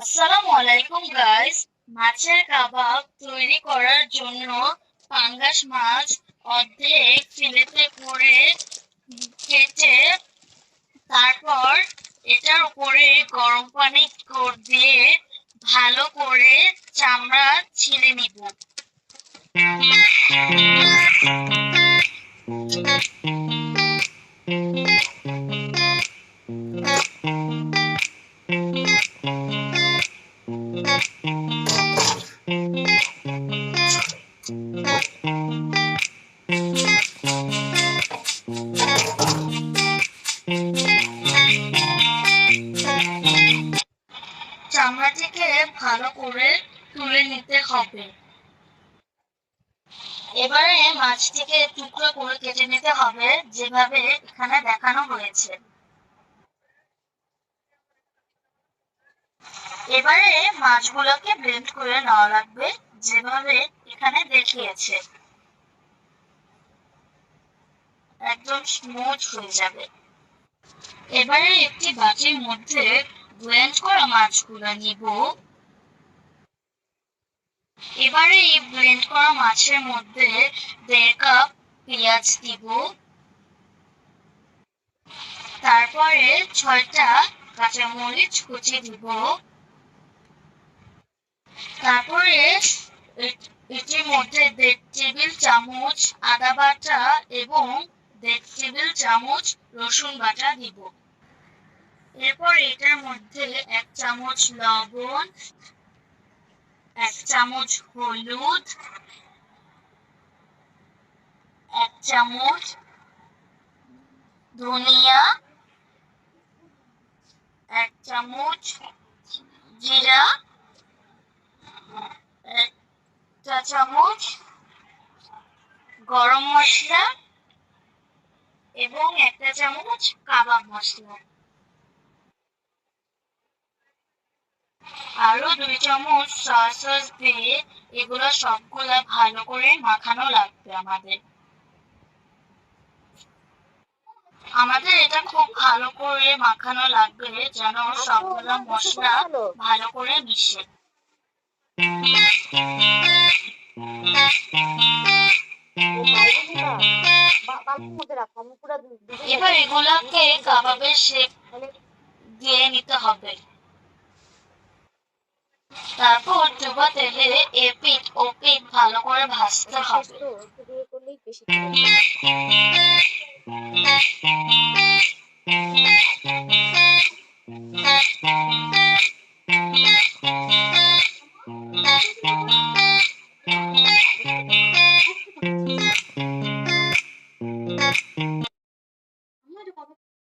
আসসালামু আলাইকুম গাইস। মাছের কাবাব তৈরি করার জন্য পাঙ্গাস মাছ অর্ধেক ফিলেটে করে কেটে তারপর এটার উপরে গরম পানি দিয়ে ভালো করে চামড়া ছিলে নিব। চামড়াটিকে ভালো করে তুলে নিতে হবে। এবারে মাছটিকে টুকরো করে কেটে নিতে হবে, যেভাবে এখানে দেখানো হয়েছে। এবারে মাছগুলোকে ব্লেন্ড করে নেওয়া লাগবে, যেভাবে এখানে দেখিয়েছে। একদম স্মুথ হয়ে যাবে। এবারে একটি বাটির মধ্যে ব্লেন্ড করা মাছগুলো নিব। এবারে এই ব্লেন্ড করা মাছের মধ্যে 1.5 কাপ পেঁয়াজ দিব। তারপরে 6টা কাঁচামরিচ কুচি দিব। তারপরে এটির মধ্যে 1.5 টেবিল চামচ আদা বাটা এবং 1.5 টেবিল চামচ রসুন বাটা দিব। এরপর এটার মধ্যে 1 চামচ লবণ, 1 চামচ হলুদ, 1 চামচ ধনিয়া, 1 চামচ জিরা, 1 চামচ গরম মশলা এবং 1 চামচ কাবাব মশলা। আরো 2 চামচ সয়া সস দিয়ে এগুলো সবগুলা ভালো করে মাখানো লাগবে আমাদের এটা খুব ভালো করে মাখানো লাগবে, যেন সবগুলা মশলা ভালো করে মিশে। এবার এগুলাকে কাবাবের শেপ দিয়ে নিতে হবে। তারপর ডুবো তেলে এপিঠ ওপিঠ ভালো করে ভাজতে হবে।